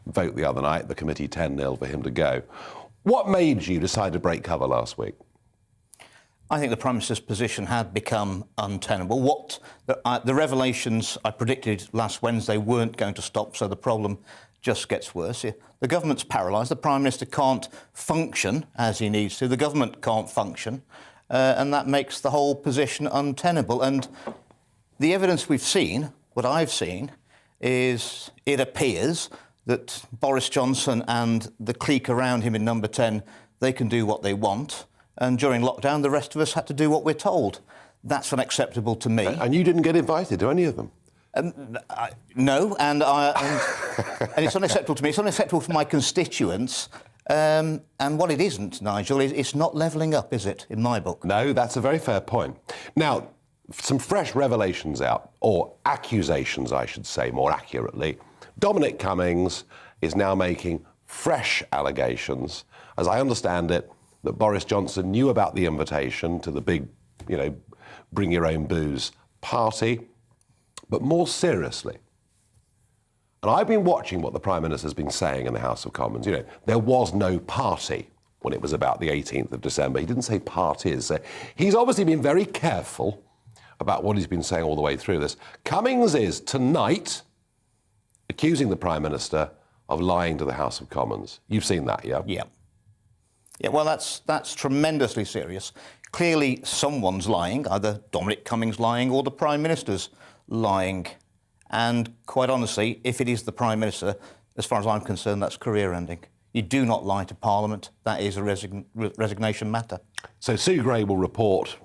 Speaker 1: vote the other night, the committee 10-0 for him to go. What made you decide to break cover last week?
Speaker 9: I think the Prime Minister's position had become untenable. The revelations I predicted last Wednesday weren't going to stop, so the problem just gets worse. The government's paralysed. The Prime Minister can't function as he needs to. The government can't function. And that makes the whole position untenable. And the evidence we've seen, what I've seen, is it appears that Boris Johnson and the clique around him in Number 10, they can do what they want. And during lockdown, the rest of us had to do what we're told. That's unacceptable to me.
Speaker 1: And you didn't get invited to any of them?
Speaker 9: No, and it's unacceptable to me. It's unacceptable to my constituents. And what it isn't, Nigel, is it's not levelling up, is it, in my book?
Speaker 1: No, that's a very fair point. Now, some fresh revelations out, or accusations, I should say, more accurately. Dominic Cummings is now making fresh allegations, as I understand it, that Boris Johnson knew about the invitation to the big, bring your own booze party. But more seriously, and I've been watching what the Prime Minister's been saying in the House of Commons. There was no party when it was about the 18th of December. He didn't say parties. He's obviously been very careful about what he's been saying all the way through this. Cummings is, tonight, accusing the Prime Minister of lying to the House of Commons. You've seen that, yeah?
Speaker 9: Yeah. Yeah, well, that's tremendously serious. Clearly, someone's lying, either Dominic Cummings lying or the Prime Minister's lying. And quite honestly, if it is the Prime Minister, as far as I'm concerned, that's career-ending. You do not lie to Parliament. That is a resignation matter.
Speaker 1: So Sue Gray will report,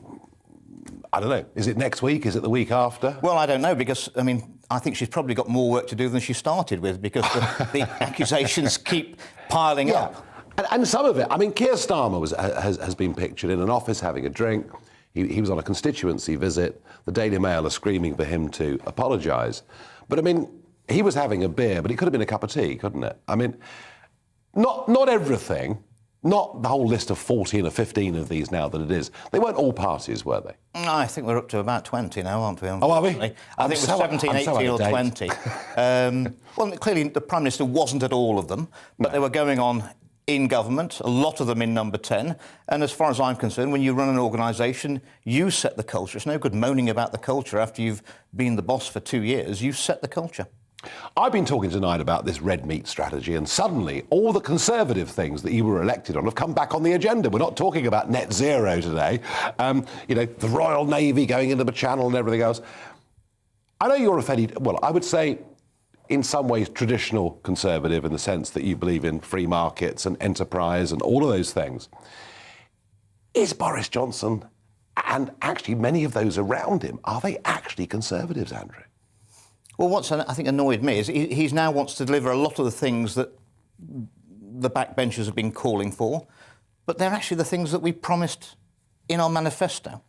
Speaker 1: I don't know, is it next week? Is it the week after?
Speaker 9: Well, I don't know, because, I think she's probably got more work to do than she started with, because the accusations keep piling up.
Speaker 1: And some of it, Keir Starmer has been pictured in an office having a drink. He was on a constituency visit. The Daily Mail are screaming for him to apologise. But, he was having a beer, but it could have been a cup of tea, couldn't it? Not everything, not the whole list of 14 or 15 of these now that it is. They weren't all parties, were they?
Speaker 9: I think we're up to about 20 now, aren't we?
Speaker 1: Oh, are we?
Speaker 9: I think it was 17, 18 or 20. Well, clearly the Prime Minister wasn't at all of them, but they were going on in government, a lot of them in Number 10. And as far as I'm concerned, when you run an organisation, you set the culture. It's no good moaning about the culture after you've been the boss for 2 years. You set the culture.
Speaker 1: I've been talking tonight about this red meat strategy, and suddenly all the Conservative things that you were elected on have come back on the agenda. We're not talking about net zero today. The Royal Navy going into the Channel and everything else. I know you're a fairly, I would say, in some ways traditional Conservative in the sense that you believe in free markets and enterprise and all of those things. Is Boris Johnson and actually many of those around him, are they actually Conservatives, Andrew?
Speaker 9: Well, what's I think annoyed me is he now wants to deliver a lot of the things that the backbenchers have been calling for, but they're actually the things that we promised in our manifesto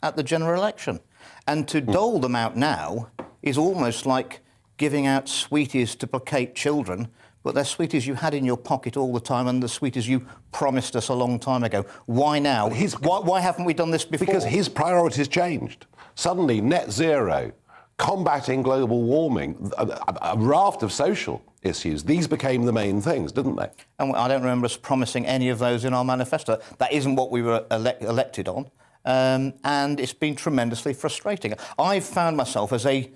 Speaker 9: at the general election. And to dole them out now is almost like giving out sweeties to placate children, but they're sweeties you had in your pocket all the time and the sweeties you promised us a long time ago. Why now? Why haven't we done this before?
Speaker 1: Because his priorities changed. Suddenly, net zero, combating global warming, a raft of social issues, these became the main things, didn't they?
Speaker 9: And I don't remember us promising any of those in our manifesto. That isn't what we were elected on, and it's been tremendously frustrating. I've found myself as a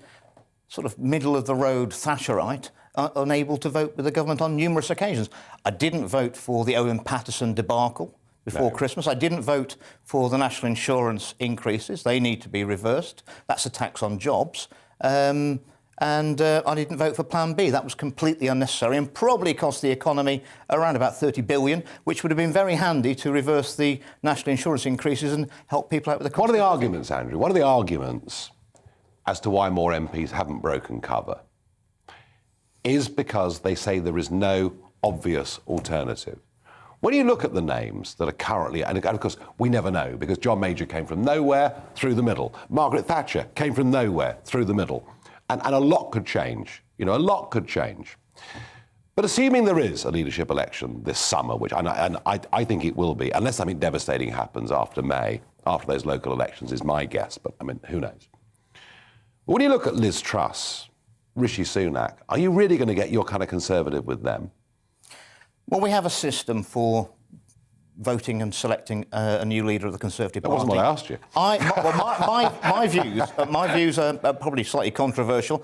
Speaker 9: sort of middle-of-the-road Thatcherite, unable to vote with the government on numerous occasions. I didn't vote for the Owen Paterson debacle before Christmas. I didn't vote for the national insurance increases. They need to be reversed. That's a tax on jobs. And I didn't vote for Plan B. That was completely unnecessary and probably cost the economy around about 30 billion, which would have been very handy to reverse the national insurance increases and help people out with the cost.
Speaker 1: What are the arguments, Andrew? What are the arguments as to why more MPs haven't broken cover? Is because they say there is no obvious alternative. When you look at the names that are currently, and of course we never know, because John Major came from nowhere through the middle. Margaret Thatcher came from nowhere through the middle. And a lot could change, a lot could change. But assuming there is a leadership election this summer, which I think it will be, unless something devastating happens after May, after those local elections, is my guess, but I mean, who knows? When you look at Liz Truss, Rishi Sunak, are you really going to get your kind of Conservative with them?
Speaker 9: Well, we have a system for voting and selecting a new leader of the Conservative Party.
Speaker 1: That wasn't what I asked you.
Speaker 9: My views are probably slightly controversial.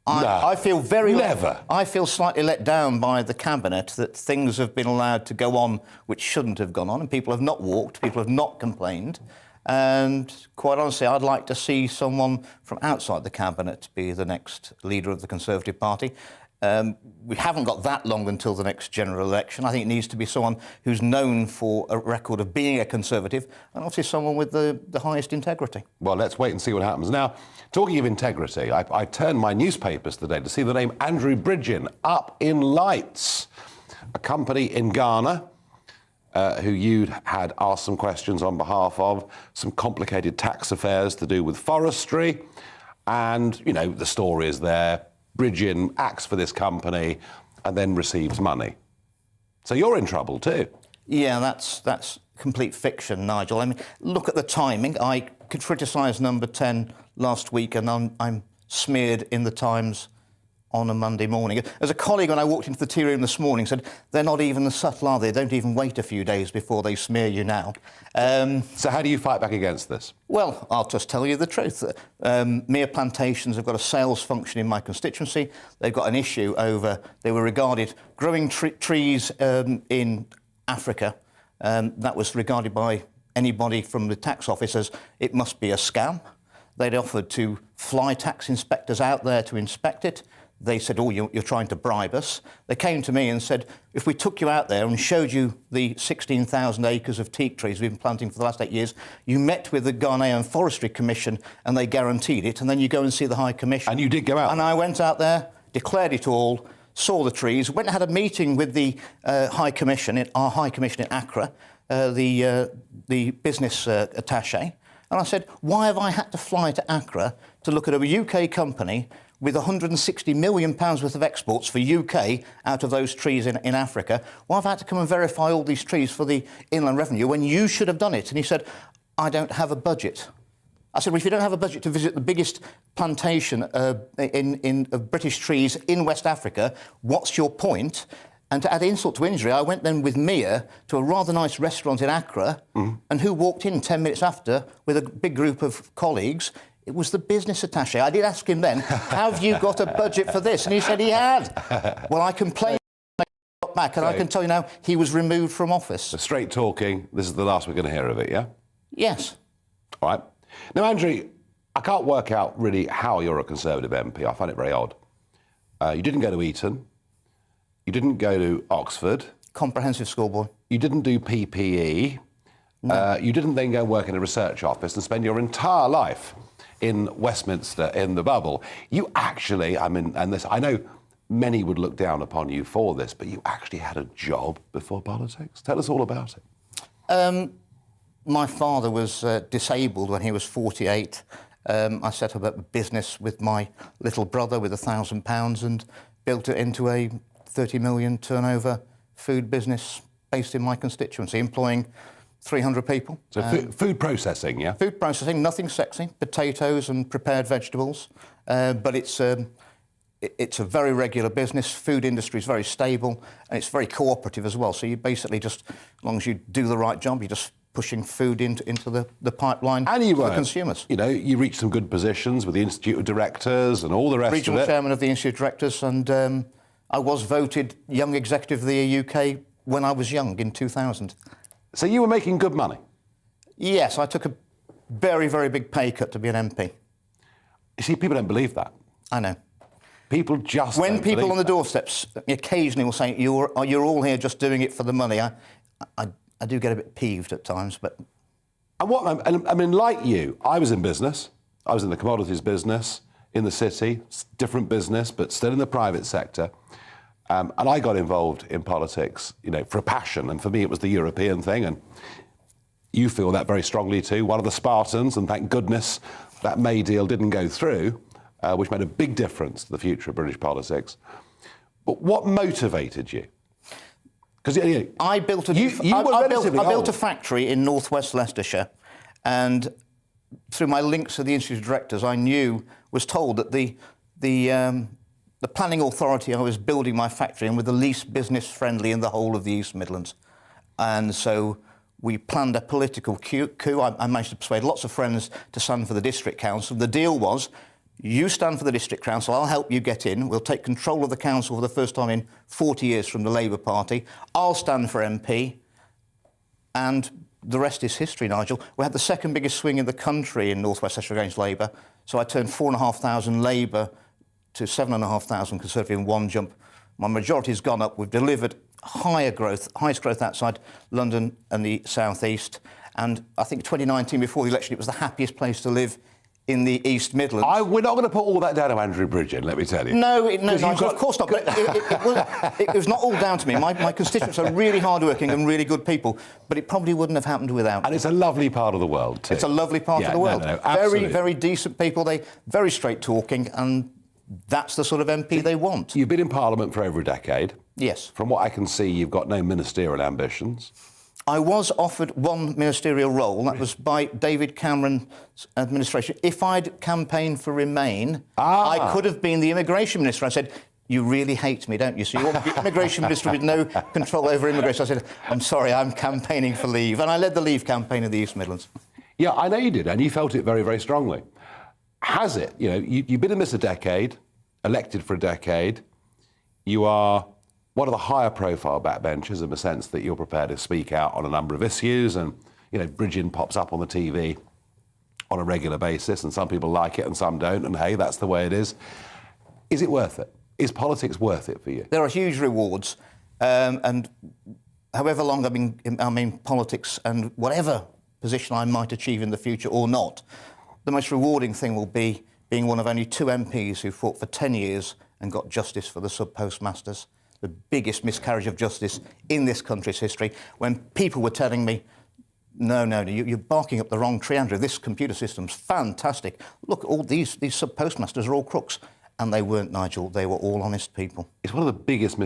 Speaker 1: No,
Speaker 9: I feel very
Speaker 1: never.
Speaker 9: I feel slightly let down by the cabinet that things have been allowed to go on which shouldn't have gone on, and people have not walked, people have not complained. And quite honestly, I'd like to see someone from outside the cabinet be the next leader of the Conservative Party. We haven't got that long until the next general election. I think it needs to be someone who's known for a record of being a Conservative, and obviously someone with the highest integrity.
Speaker 1: Well, let's wait and see what happens. Now, talking of integrity, I turned my newspapers today to see the name Andrew Bridgen up in lights, a company in Ghana who you'd had asked some questions on behalf of, some complicated tax affairs to do with forestry, and, you know, the story is there. Bridgen acts for this company and then receives money. So you're in trouble too.
Speaker 9: Yeah, that's complete fiction, Nigel. I mean, look at the timing. I could criticise Number 10 last week, and I'm smeared in the Times on a Monday morning. As a colleague, when I walked into the tea room this morning, said, they're not even as subtle, are they? They don't even wait a few days before they smear you now.
Speaker 1: So how do you fight back against this?
Speaker 9: Well, I'll just tell you the truth. Mere Plantations have got a sales function in my constituency. They've got an issue over, they were regarded, growing trees in Africa, that was regarded by anybody from the tax office as it must be a scam. They'd offered to fly tax inspectors out there to inspect it. They said, oh, you're trying to bribe us. They came to me and said, if we took you out there and showed you the 16,000 acres of teak trees we've been planting for the last 8 years, you met with the Ghanaian Forestry Commission and they guaranteed it, and then you go and see the High Commission.
Speaker 1: And you did go out?
Speaker 9: And I went out there, declared it all, saw the trees, went and had a meeting with the High Commission, our High Commission in Accra, the business attaché, and I said, why have I had to fly to Accra to look at a UK company with £160 million worth of exports for UK out of those trees in Africa? Why have I had to come and verify all these trees for the Inland Revenue when you should have done it? And he said, I don't have a budget. I said, well, if you don't have a budget to visit the biggest plantation of British trees in West Africa, what's your point? And to add insult to injury, I went then with Mia to a rather nice restaurant in Accra, and who walked in 10 minutes after with a big group of colleagues? It was the business attaché. I did ask him then, have you got a budget for this? And he said he had. Well, I complained back, and I can tell you now, he was removed from office.
Speaker 1: So straight talking, this is the last we're going to hear of it, yeah?
Speaker 9: Yes.
Speaker 1: All right. Now, Andrew, I can't work out really how you're a Conservative MP. I find it very odd. You didn't go to Eton. You didn't go to Oxford.
Speaker 9: Comprehensive school boy.
Speaker 1: You didn't do PPE. No. You didn't then go and work in a research office and spend your entire life in Westminster in the bubble. You actually, I mean, and this, I know many would look down upon you for this, but you actually had a job before politics. Tell us all about it.
Speaker 9: My father was disabled when he was 48. I set up a business with my little brother with £1,000 and built it into a 30 million turnover food business based in my constituency, employing 300 people.
Speaker 1: So food processing, yeah?
Speaker 9: Food processing, nothing sexy, potatoes and prepared vegetables, but it's a very regular business. Food industry is very stable, and it's very cooperative as well. So you basically just, as long as you do the right job, you're just pushing food into the pipeline
Speaker 1: and you
Speaker 9: for the consumers.
Speaker 1: You know, you reached some good positions with the Institute of Directors and all the rest
Speaker 9: Regional
Speaker 1: of it.
Speaker 9: chairman of the Institute of Directors, and I was voted Young Executive of the Year UK when I was young in 2000.
Speaker 1: So you were making good money?
Speaker 9: Yes, I took a very, very big pay cut to be an MP.
Speaker 1: You see, people don't believe that.
Speaker 9: I know.
Speaker 1: People just
Speaker 9: when
Speaker 1: don't
Speaker 9: people
Speaker 1: believe
Speaker 9: on the
Speaker 1: that.
Speaker 9: Doorsteps occasionally will say, you're all here just doing it for the money, I do get a bit peeved at times, but...
Speaker 1: And I mean, like you, I was in business. I was in the commodities business, in the city, different business, but still in the private sector. And I got involved in politics, you know, for a passion. And for me, it was the European thing. And you feel that very strongly too. One of the Spartans, and thank goodness that May deal didn't go through, which made a big difference to the future of British politics. But what motivated you? Because
Speaker 9: I built a factory in northwest Leicestershire, And through my links to the Institute of Directors, was told that the planning authority I was building my factory in were the least business friendly in the whole of the East Midlands. And so we planned a political coup. I managed to persuade lots of friends to stand for the district council. The deal was, you stand for the district council, I'll help you get in. We'll take control of the council for the first time in 40 years from the Labour Party. I'll stand for MP. And the rest is history, Nigel. We had the second biggest swing in the country in North West Cheshire against Labour. So I turned 4,500 Labour to 7,500 Conservative in one jump. My majority's gone up. We've delivered higher growth, highest growth outside London and the South East. And I think 2019, before the election, it was the happiest place to live in the East Midlands.
Speaker 1: We're not going to put all that down to Andrew Bridgen, let me tell you.
Speaker 9: No, Nigel, of course not. But it was not all down to me. My constituents are really hard-working and really good people, but it probably wouldn't have happened without me.
Speaker 1: And it's a lovely part of the world, too.
Speaker 9: It's a lovely part of the world.
Speaker 1: Absolutely.
Speaker 9: Very, very decent people. They very straight-talking, and that's the sort of MP they want.
Speaker 1: You've been in Parliament for over a decade.
Speaker 9: Yes.
Speaker 1: From what I can see, you've got no ministerial ambitions.
Speaker 9: I was offered one ministerial role. That was by David Cameron's administration. If I'd campaigned for Remain, I could have been the immigration minister. I said, you really hate me, don't you? So you want the immigration minister with no control over immigration. I said, I'm sorry, I'm campaigning for Leave. And I led the Leave campaign in the East Midlands.
Speaker 1: Yeah, I know you did, and you felt it very, very strongly. Has it? You know, you've been in this a decade, elected for a decade. You are one of the higher profile backbenchers in the sense that you're prepared to speak out on a number of issues, and, you know, Bridgen pops up on the TV on a regular basis, and some people like it and some don't, and hey, that's the way it is. Is it worth it? Is politics worth it for you?
Speaker 9: There are huge rewards, and however long I'm in politics and whatever position I might achieve in the future or not, the most rewarding thing will be being one of only 2 MPs who fought for 10 years and got justice for the sub-postmasters. The biggest miscarriage of justice in this country's history, when people were telling me, no, you're barking up the wrong tree, Andrew. This computer system's fantastic. Look, all these sub-postmasters are all crooks. And they weren't, Nigel. They were all honest people.
Speaker 1: It's one of the biggest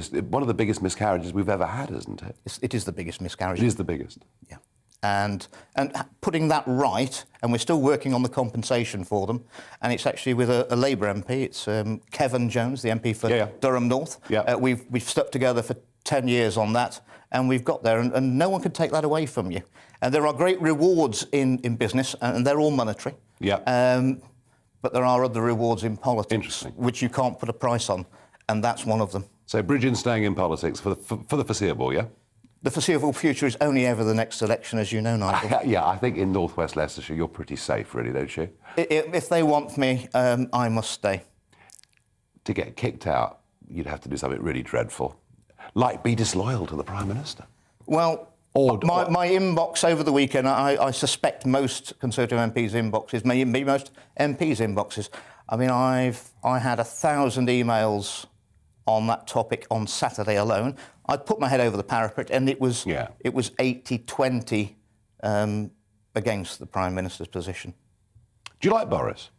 Speaker 1: miscarriages we've ever had, isn't it?
Speaker 9: It is the biggest miscarriage.
Speaker 1: It is the biggest.
Speaker 9: Yeah. And putting that right, and we're still working on the compensation for them, and it's actually with a Labour MP. It's Kevin Jones, the MP for Durham North.
Speaker 1: Yeah.
Speaker 9: We've stuck together for 10 years on that, and we've got there, and no one can take that away from you. And there are great rewards in business, and they're all monetary.
Speaker 1: Yeah.
Speaker 9: But there are other rewards in politics, which you can't put a price on, and that's one of them.
Speaker 1: So Bridgen's staying in politics for the foreseeable, yeah?
Speaker 9: The foreseeable future is only ever the next election, as you know, Nigel.
Speaker 1: Yeah, I think in North West Leicestershire you're pretty safe, really, don't you?
Speaker 9: If they want me, I must stay.
Speaker 1: To get kicked out, you'd have to do something really dreadful, like be disloyal to the Prime Minister.
Speaker 9: Well, my inbox over the weekend, I suspect most Conservative MPs' inboxes, maybe most MPs' inboxes. I mean, I had 1,000 emails on that topic on Saturday alone. I'd put my head over the parapet, and it was 80-20 against the Prime Minister's position.
Speaker 1: Do you like Boris?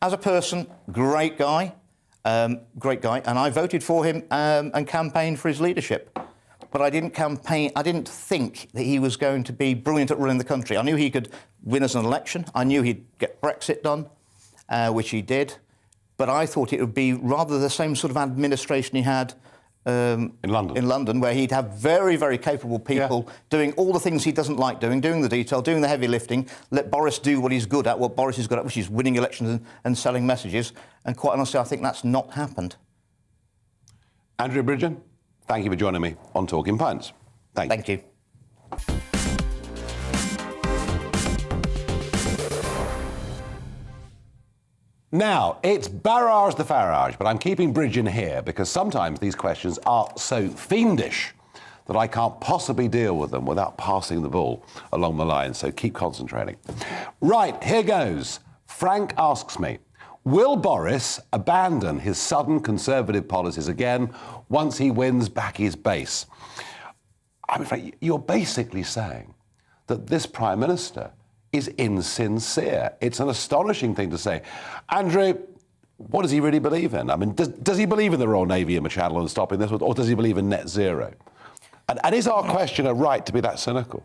Speaker 9: As a person, great guy, and I voted for him and campaigned for his leadership. But I didn't think that he was going to be brilliant at running the country. I knew he could win us an election. I knew he'd get Brexit done, which he did. But I thought it would be rather the same sort of administration he had in London, where he'd have very, very capable people doing all the things he doesn't like doing the detail, doing the heavy lifting, let Boris do what he's good at, what Boris is good at, which is winning elections and selling messages. And quite honestly, I think that's not happened.
Speaker 1: Andrew Bridgen, thank you for joining me on Talking Pints.
Speaker 9: Thank you.
Speaker 1: Now, it's Barrage the Farage, but I'm keeping Bridgen here because sometimes these questions are so fiendish that I can't possibly deal with them without passing the ball along the line, so keep concentrating. Right, here goes. Frank asks me, will Boris abandon his sudden Conservative policies again once he wins back his base? I'm afraid you're basically saying that this Prime Minister is insincere. It's an astonishing thing to say. Andrew, what does he really believe in? I mean, does he believe in the Royal Navy in the Channel and stopping this, or does he believe in net zero? And is our questioner right to be that cynical?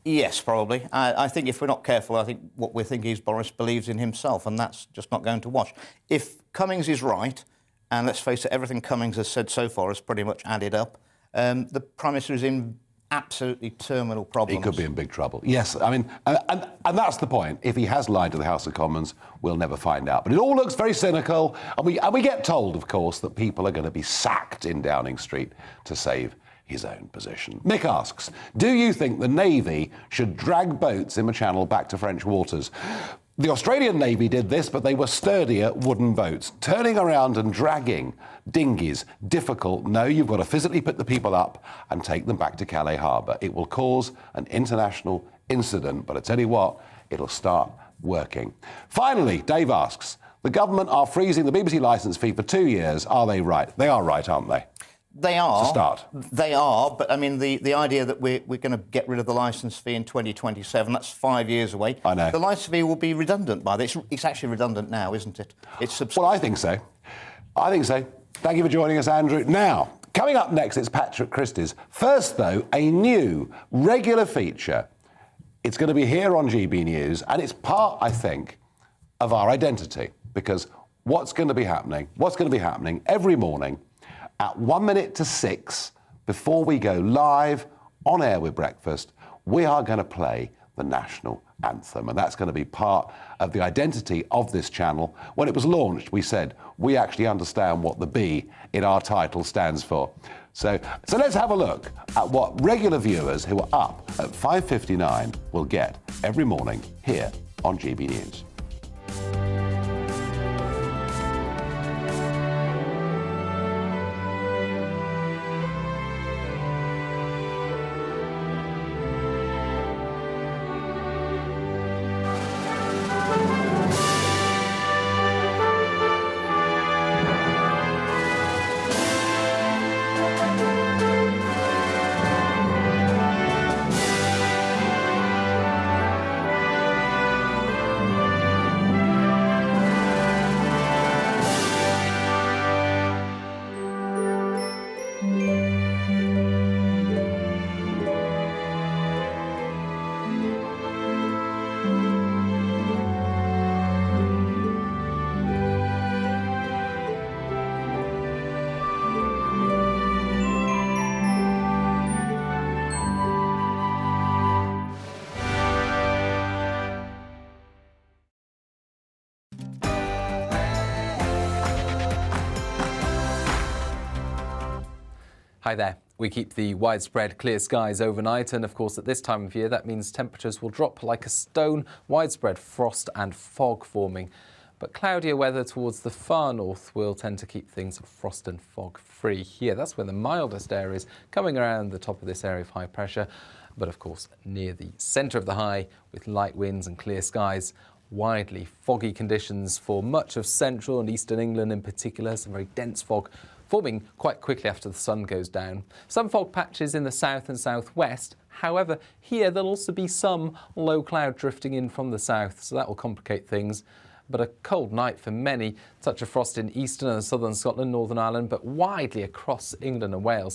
Speaker 9: Yes, probably. I think if we're not careful, I think what we're thinking is Boris believes in himself, and that's just not going to wash. If Cummings is right, and let's face it, everything Cummings has said so far has pretty much added up, the Prime Minister is in absolutely terminal problems.
Speaker 1: He could be in big trouble. Yes, I mean, and that's the point. If he has lied to the House of Commons, we'll never find out. But it all looks very cynical, and we get told, of course, that people are going to be sacked in Downing Street to save his own position. Mick asks, do you think the Navy should drag boats in the Channel back to French waters? The Australian Navy did this, but they were sturdier wooden boats. Turning around and dragging dinghies, difficult. No, you've got to physically put the people up and take them back to Calais Harbour. It will cause an international incident, but I tell you what, it'll start working. Finally, Dave asks, the government are freezing the BBC licence fee for 2 years. Are they right? They are right, aren't they?
Speaker 9: They are.
Speaker 1: To start.
Speaker 9: They are, but I mean, the idea that we're going to get rid of the licence fee in 2027, that's 5 years away.
Speaker 1: I know.
Speaker 9: The licence fee will be redundant by this. It's actually redundant now, isn't it?
Speaker 1: Well, I think so. I think so. Thank you for joining us, Andrew. Now, coming up next, it's Patrick Christie's. First, though, a new regular feature. It's going to be here on GB News, and it's part, I think, of our identity, because what's going to be happening every morning at 1 minute to 6, before we go live on air with breakfast, we are going to play the national anthem. And that's going to be part of the identity of this channel. When it was launched, we said we actually understand what the B in our title stands for. So let's have a look at what regular viewers who are up at 5:59 will get every morning here on GB News.
Speaker 10: Hi there. We keep the widespread clear skies overnight, and of course at this time of year that means temperatures will drop like a stone, widespread frost and fog forming. But cloudier weather towards the far north will tend to keep things frost and fog free here. That's where the mildest areas coming around the top of this area of high pressure, but of course near the centre of the high with light winds and clear skies. Widely foggy conditions for much of central and eastern England in particular, some very dense fog forming quite quickly after the sun goes down. Some fog patches in the south and southwest. However, here there'll also be some low cloud drifting in from the south, so that will complicate things. But a cold night for many. Touch of frost in eastern and southern Scotland, Northern Ireland, but widely across England and Wales.